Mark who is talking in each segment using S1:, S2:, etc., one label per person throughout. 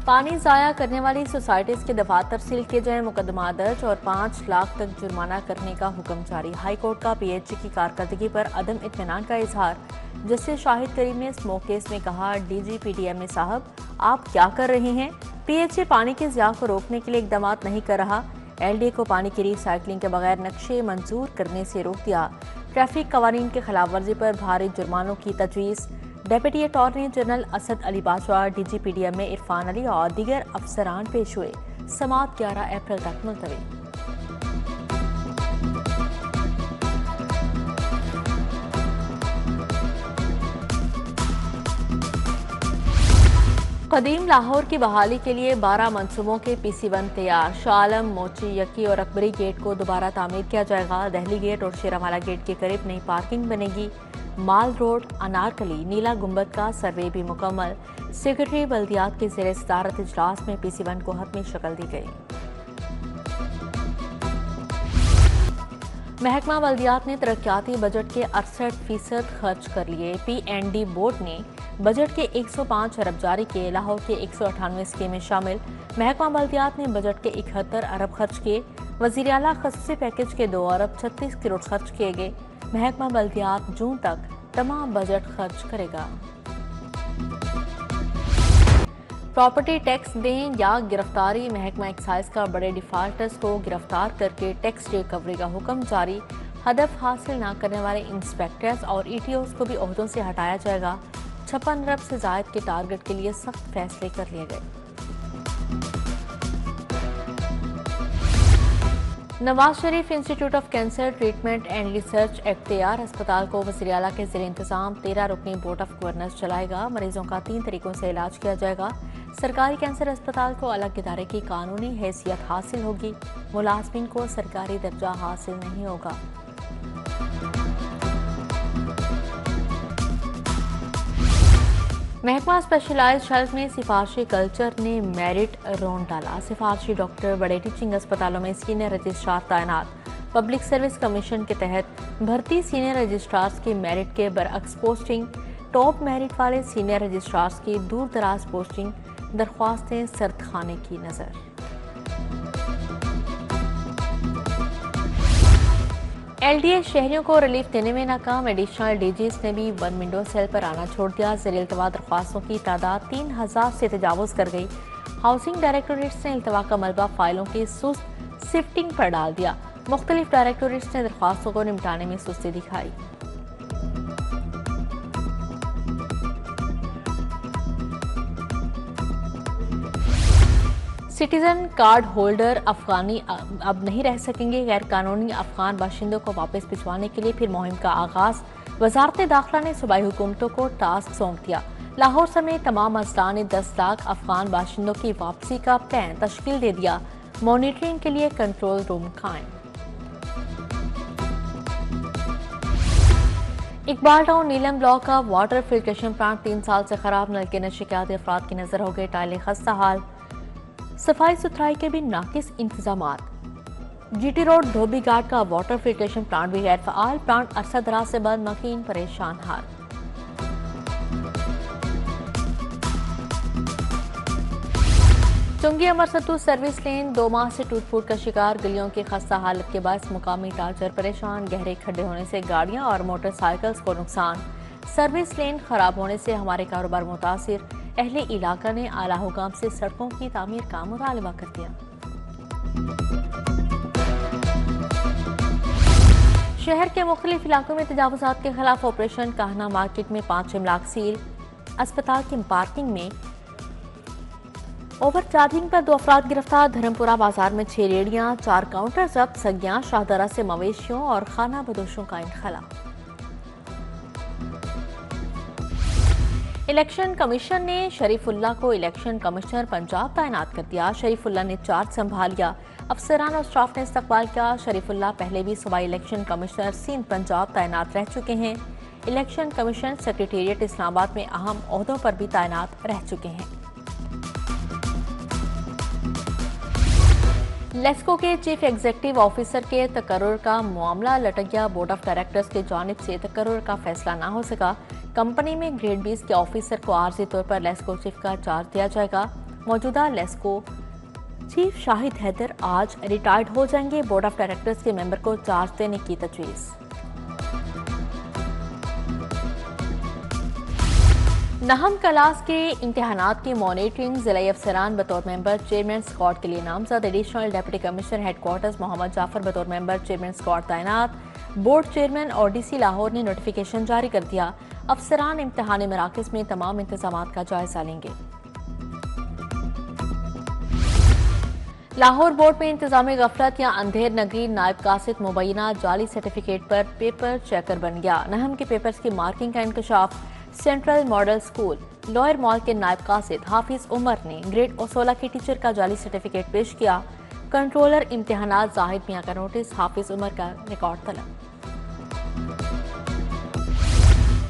S1: पानी ज़ाया करने वाली सोसाइटीज़ के दफातर सील किए जाए, मुकदमा दर्ज और 5 लाख तक जुर्माना करने का हुक्म जारी। हाई कोर्ट का पीएचई की कारकर्दगी पर अदम इत्मीनान का इजहार। जस्टिस शाहिद करीम ने स्मोक केस में कहा, डीजीपीडीएमए साहब आप क्या कर रहे हैं? पीएचई पानी के ज़िया को रोकने के लिए इकदाम नहीं कर रहा। एलडीए को पानी की रिसाइकलिंग के बगैर नक्शे मंजूर करने से रोक दिया। ट्रैफिक कवानीन की खिलाफ वर्जी पर भारी जुर्मानों की तजवीज़। Deputy attorney general Asad Ali Bajwa, DGPDMA Irfan Ali और दीगर अफसरान पेश हुए। समाअत 11 अप्रैल तक मुलतवी। कदीम लाहौर की बहाली के लिए 12 मनसूबों के PC1 तैयार। शालम, मोची, यकी और अकबरी गेट को दोबारा तामीर किया जाएगा। दहली गेट और शेरावाला गेट के करीब नई पार्किंग बनेगी। माल रोड, अनारकली, नीला गुंबद का सर्वे भी मुकम्मल। सेक्रेटरी बल्दियात के ज़ेरे सदारत इजलास में PC1 को हतमी शक्ल दी गई। महकमा बल्दियात ने तरक्याती बजट के 68% खर्च कर लिए। P&D बोर्ड ने बजट के 105 अरब जारी किए। लाहौर के 198 स्कीमें शामिल। महकमा बल्दियात ने बजट के 71 अरब खर्च किए। वज़ीर आला खसूसी पैकेज के 2 अरब 36 करोड़ खर्च किए गए। महकमा बल्दियात जून तक तमाम बजट खर्च करेगा। प्रॉपर्टी टैक्स दें या गिरफ्तारी, महकमा एक्साइज का बड़े डिफाल्टर्स को गिरफ्तार करके टैक्स रिकवरी का हुक्म जारी। हदफ हासिल न करने वाले इंस्पेक्टर्स और ETOs को भी ओहदों से हटाया जाएगा। 56 अरब से जायद के टारगेट के लिए सख्त फैसले कर लिए गए। Nawaz Sharif institute of cancer treatment and research एख्तियार अस्पताल को वज़ीर आला के ज़ेरे इंतज़ाम 13 रुकनी बोर्ड ऑफ गवर्नर्स चलाएगा। मरीजों का 3 तरीकों से इलाज किया जाएगा। सरकारी कैंसर अस्पताल को अलग इदारे की कानूनी हैसियत हासिल होगी। मुलाजमीन को सरकारी दर्जा हासिल नहीं होगा। महकमा स्पेशलाइज्ड हेल्थ में सिफारशी कल्चर ने मेरिट राउंड डाला। सिफारशी डॉक्टर बड़े टीचिंग अस्पतालों में सीनियर रजिस्ट्रार तैनात। पब्लिक सर्विस कमीशन के तहत भर्ती सीनियर रजिस्ट्रार्स की मेरिट के बरअक्स पोस्टिंग। टॉप मेरिट वाले सीनियर रजिस्ट्रार्स की दूर दराज पोस्टिंग। दरख्वास्तें सर्द खाने की नज़र। LDA शहरियों को रिलीफ देने में नाकाम। एडिशनल DGs ने भी 1 विंडो सेल पर आना छोड़ दिया। ज़ेरे इल्तवा दरख्वास्तों की तादाद 3000 से तजावुज़ कर गई। हाउसिंग डायरेक्टोरेट्स ने इल्तवा का मलबा फाइलों की सुस्त शिफ्टिंग पर डाल दिया। मुख्तलिफ डायरेक्टोरेट्स ने दरख्वास्तों को निपटाने में सुस्ती दिखाई। सिटीजन कार्ड होल्डर अफगानी अब नहीं रह सकेंगे। गैर कानूनी अफगान बाशिंदों को वापस भिजवाने के लिए फिर मुहिम का आगाज। वजारत दाखिला ने सूबाई हुकूमतों को टास्क सौंप दिया। लाहौर समेत तमाम अजला ने 10 लाख अफगान बाशिंदों की वापसी का प्लान तश्कील दे दिया। मॉनिटरिंग के लिए कंट्रोल रूम कायम। इकबाल टाउन नीलम ब्लॉक का वाटर फिल्ट्रेशन प्लांट 3 साल से खराब। नल के नशियात अफराद की नजर हो गए। टाइलें खस्ता हाल। सफाई सुथराई के भी नाकिस इंतजामात। GT रोड धोबी घाट का वाटर फिल्ट्रेशन प्लांट भी गैर फ़आल। प्लांट अरसा दराज से बंद। मकीन परेशान हाल। चुंगी अमरसतू सर्विस लेन 2 माह से टूट फूट का शिकार। गलियों की खस्ता हालत के बाद मुकामी ताजर परेशान। गहरे खड्डे होने से गाड़ियां और मोटरसाइकिल्स को नुकसान। सर्विस लेन खराब होने से हमारे कारोबार मुतासिर। अहले इलाका ने आला हुकाम से सड़कों की तामीर का मुतालबा कर दिया। शहर के मुख्तलिफ इलाकों में तजावुजात के खिलाफ ऑपरेशन। काहना मार्केट में 5 इमलाक सील। अस्पताल की पार्किंग में ओवर चार्जिंग पर 2 अफराद गिरफ्तार। धर्मपुरा बाजार में 6 रेडियां, 4 काउंटर जब्त। सगियां शाहदरा से मवेशियों और खाना बदोशों का इनखला। इलेक्शन कमीशन ने शरीफुल्लाह को इलेक्शन कमिश्नर पंजाब तैनात कर दिया। शरीफुल्लाह ने चार्ज संभाल लिया। अफसरान और स्टाफ ने इस्तकबाल किया। शरीफुल्लाह पहले भी सूबाई इलेक्शन कमिश्नर सिंध पंजाब तैनात रह चुके हैं। इलेक्शन कमीशन सेक्रेटेरिएट इस्लामाबाद में अहम ओहदों पर भी तैनात रह चुके हैं। लेस्को के चीफ एग्जीक्यूटिव ऑफिसर के तकर्रुर का मामला लटक गया। बोर्ड ऑफ डायरेक्टर्स की जानिब से तकर्रुर का फैसला ना हो सका। कंपनी में ग्रेड 20 के ऑफिसर को आर्जी तौर पर लेस्को चीफ का चार्ज दिया जाएगा। मौजूदा लेस्को चीफ शाहिद हैदर आज रिटायर्ड हो जाएंगे। बोर्ड ऑफ डायरेक्टर्स के मेंबर को चार्ज देने की तजवीज़। नहम क्लास के इम्तिहानात की मॉनिटरिंग जिला अफसरान बतौर मेंबर चेयरमैन स्क्वाड के लिए नामजद। Additional deputy commissioner headquarters Mohammad Jafar बतौर मेंबर चेयरमैन स्क्वाड तैनात। बोर्ड चेयरमैन और DC लाहौर ने नोटिफिकेशन जारी कर दिया। अफसरान इम्तिहानी मराकज़ में तमाम इंतजामात का जायजा लेंगे। लाहौर बोर्ड में इंतजामी गफलत या अंधेर नगरी नायब कासिद मुबैना जाली सर्टिफिकेट पर पेपर चेकर बन गया। नहम के पेपर्स की मार्किंग का इंकशाफ central model school lower mall के नायब कासिद हाफिज उमर ने ग्रेड 16 के टीचर का जाली सर्टिफिकेट पेश किया। कंट्रोलर इम्तिहानात जाहिद मियां का नोटिस, हाफिज उमर का रिकॉर्ड तलब।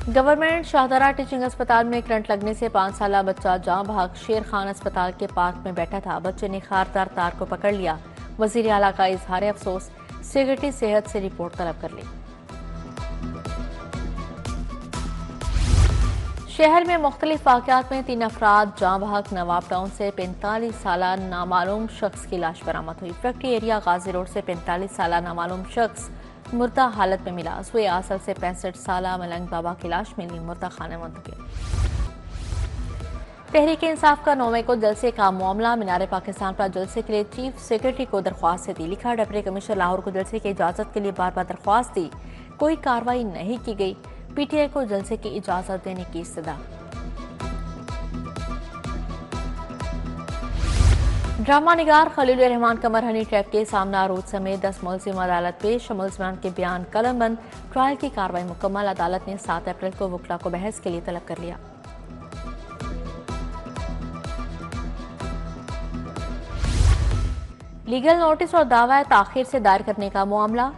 S1: गवर्नमेंट शाहदरा टीचिंग अस्पताल में करंट लगने से 5 साला बच्चा जाँ बहक शेर खान अस्पताल के पार्क में बैठा था। बच्चे ने खारदार तार को पकड़ लिया। वजीर आला का इजहार अफसोस, सेक्रेटरी सेहत से रिपोर्ट तलब कर ली। शहर में मुख्तलिफ वाक़यात में 3 अफराद जाँ बहक। नवाब टाउन से 45 साला नामालूम शख्स की लाश बरामद हुई। फैक्ट्री एरिया गाजी रोड से 45 साला नामालूम शख्स मुर्दा हालत में मिला। सुए आसल से 65 साला मलंग बाबा की लाश मिली, मुर्दा खाने मुंतकिल। तहरीक इंसाफ का 9 मई को जलसे का मामला। मीनार पाकिस्तान पर जलसे के लिए चीफ सेक्रेटरी को दरख्वास्त दी। लिखा, डिप्टी कमिश्नर लाहौर को जलसे की इजाजत के लिए बार बार दरख्वास्त दी, कोई कार्रवाई नहीं की गई। PTI को जलसे की इजाजत देने की इस्तदा। ड्रामा निगार खलील रहमान कमर हनी ट्रैप के सामना रोज समेत 10 मुलजिम अदालत पेश। मुलजिमान के बयान कलमबंद। ट्रायल की कार्रवाई मुकम्मल। अदालत ने 7 अप्रैल को वकला को बहस के लिए तलब कर लिया। लीगल नोटिस और दावा ताखिर से दायर करने का मामला।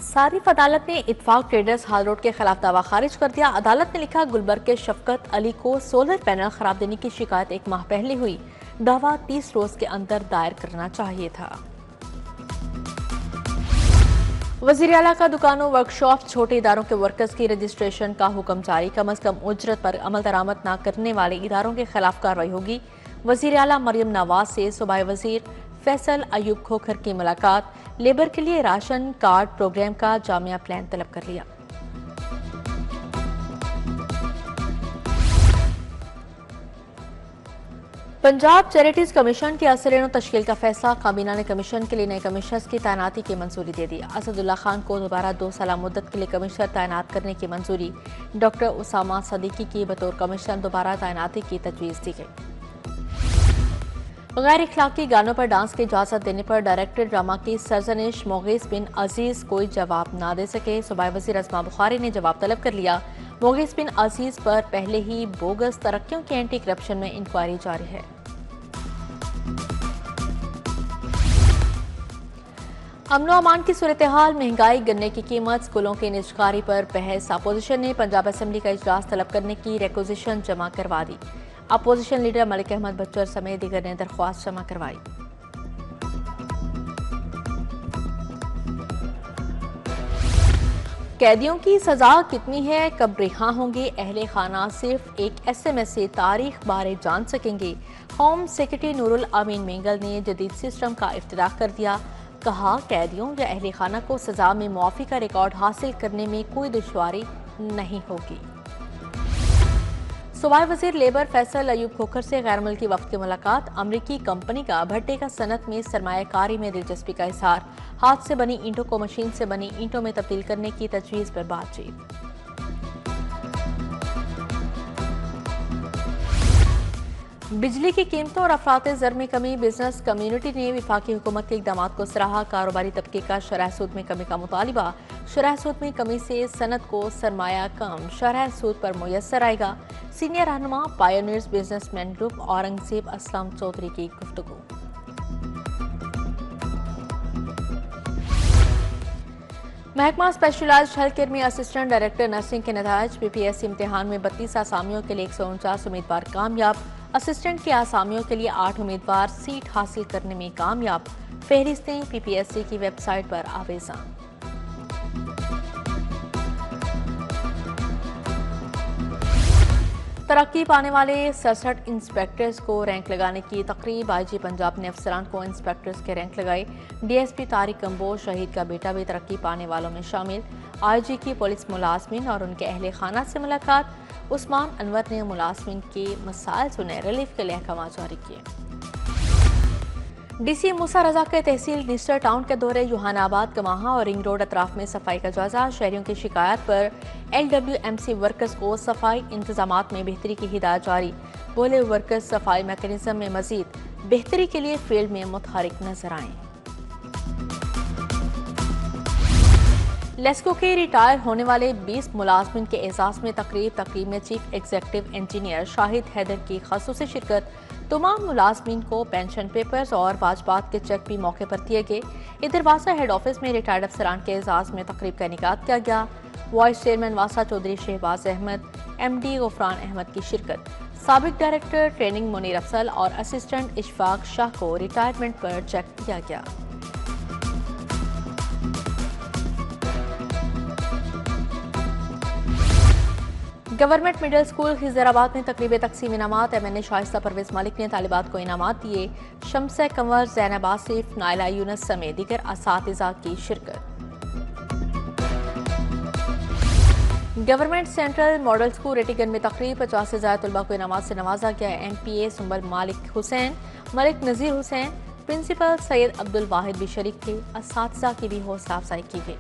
S1: सारिफ अदालत ने इत्फाक ट्रेडर्स हाल रोड के खिलाफ दावा खारिज कर दिया। अदालत ने लिखा, गुलबर्ग के शफकत अली को सोलर पैनल खराब देने की शिकायत 1 माह पहले हुई। दावा 30 रोज के अंदर दायर करना चाहिए था। वजीर आला का दुकानों, वर्कशॉप, छोटे इदारों के वर्कर्स की रजिस्ट्रेशन का हुक्म जारी। कम अज कम उजरत पर अमल दरामद न करने वाले इदारों के खिलाफ कार्रवाई होगी। वजीर आला मरियम नवाज से सूबाई वजीर फैसल अयूब खोखर की मुलाकात। लेबर के लिए राशन कार्ड प्रोग्राम का जामिया प्लान तलब कर लिया। पंजाब चैरिटीज कमीशन की असरें तश्कील का फैसला। काबीना ने कमीशन के लिए नए कमिश्नर्स की तैनाती की मंजूरी दे दी। असदुल्ला खान को दोबारा 2 साल मुद्दत के लिए कमिश्नर तैनात करने की मंजूरी। डॉक्टर उसामा सदीकी की बतौर कमिश्नर दोबारा तैनाती की तजवीज़ दी गई। गैर इखलाकी गानों पर डांस की इजाजत देने पर डायरेक्टर ड्रामा की सरजनिश मोगीस बिन अजीज कोई जवाब ना दे सके। सूबाई वजीर अस्मा बुखारी ने जवाब तलब कर लिया। मोगीस बिन अजीज पर पहले ही बोगस तरक्कियों की एंटी करप्शन में इंक्वायरी जारी है। अमनो अमान की सूरत हाल, महंगाई, गन्ने की कीमत, स्कूलों की निजकारी पर बहस। अपोजिशन ने पंजाब असेंबली का इजलास तलब करने की रिक्वेजिशन जमा करवा दी। अपोजिशन लीडर मलिक अहमद बच्चर समेत दीगर ने दरख्वास्त जमा करवाई। कैदियों की सजा कितनी है, कब रिहा होंगे? अहले खाना सिर्फ एक SMS से तारीख बारे जान सकेंगे। होम सेक्रेटरी नूरुल अमीन मेंगल ने जदीद सिस्टम का इफ्तिताह कर दिया। कहा, कैदियों या अहले खाना को सजा में मुआफी का रिकॉर्ड हासिल करने में कोई दुश्वारी नहीं होगी। सूबाई वजीर लेबर फैसल अयूब खोखर से गैर मुल्की वफ्द की मुलाकात। अमरीकी कंपनी का भट्टे का सनत में सरमायाकारी में दिलचस्पी का इजहार। हाथ से बनी ईंटों को मशीन से बनी ईंटों में तब्दील करने की तजवीज़ पर बातचीत। बिजली की कीमतों और अफराते ज़र में कमी। बिजनेस कम्युनिटी ने वफाकी हुकूमत के इक़दाम को सराहा। कारोबारी तबके का शरह सूद में कमी का मुतालिबा। शरह सूद में कमी से सनत को सरमाया कम शरह सूद पर मुयस्सर आएगा। सीनियर रहनुमा pioneers businessman group Aurangzeb Aslam Chaudhry की गुफ्तगू। महकमा स्पेशलाइज्ड हेल्थ केयर में असिस्टेंट डायरेक्टर नर्सिंग के नतायज। PPSC इम्तिहान में 32 आसामियों के लिए 149 उम्मीदवार कामयाब। असिस्टेंट के आसामियों के लिए 8 उम्मीदवार सीट हासिल करने में कामयाब। फहरिस्तें PPSC की वेबसाइट पर आवेज़ान। तरक्की पाने वाले 67 इंस्पेक्टर्स को रैंक लगाने की तकरीब। आईजी पंजाब ने अफसरान को इंस्पेक्टर्स के रैंक लगाए। डीएसपी तारिक कंबोज शहीद का बेटा भी तरक्की पाने वालों में शामिल। आईजी की पुलिस मुलाजमीन और उनके अहले खाना से मुलाकात। उस्मान अनवर ने मुलाजमीन के मसाइल सुने, रिलीफ के लिए अहकाम जारी किए। डीसी मूसा रजा के तहसील निस्टर टाउन के दौरे। जहानाबाद, कमाहा और रिंग रोड अतराफ में सफाई का जायजा। शहरियों की शिकायत पर LWMC वर्कर्स को सफाई इंतजामात में बेहतरी की हिदायत जारी। बोले वर्कर्स सफाई मैकेनिज्म में मजीद बेहतरी के लिए फील्ड में मुतहरिक नजर आएं। लेस्को के रिटायर होने वाले 20 मुलाजमिन के एजाज में तकरीब में chief executive engineer Shahid Haider की खासूसी शिरकत। तमाम मुलाजमीन को पेंशन पेपर्स और वाजबात के चेक भी मौके पर दिए गए। इधर वासा हेड ऑफिस में रिटायर्ड अफसरान के एजाज में तकरीब का इनेकाद किया गया। वाइस चेयरमैन वासा चौधरी शहबाज अहमद, MD गफरान अहमद की शिरकत। साबिक डायरेक्टर ट्रेनिंग मुनीर अफसल और असिस्टेंट इशफाक शाह को रिटायरमेंट पर चेक दिया गया। गवर्नमेंट मिडिल स्कूल खिजराबाद में तकरीब तकसीम इनामात। MNA शाइस्ता परवेज मलिक ने तालिबात को इनामात दिए। शम्स कंवर, ज़ैनब आसिफ, नाइला यूनस समेत दीगर असातिज़ा की शिरकत। Government central model school Rattigan में तकरीब। 50 से ज़्यादा तलबा को इनामात से नवाजा गया। MPA सुंबल मालिक हुसैन, मलिक नज़ीर हुसैन, प्रिंसिपल सैयद अब्दुल वाहिद भी शरीक थे। असातिज़ा की भी हौसला अफजाई की गई।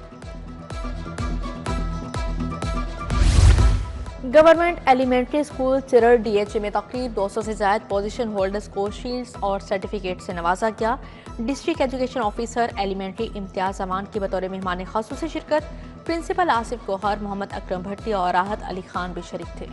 S1: गवर्नमेंट एलिमेंट्री स्कूल चिरर DHA में तकरीब। 200 से ज्यादा पोजीशन होल्डर्स को शील्ड्स और सर्टिफिकेट से नवाजा गया। District education officer elementary Imtiaz Aman की बतौर मेहमान खासूसी शिरकत। प्रिंसिपल आसिफ गौहर, मोहम्मद अकरम भट्टी और राहत अली खान भी शरीक थे।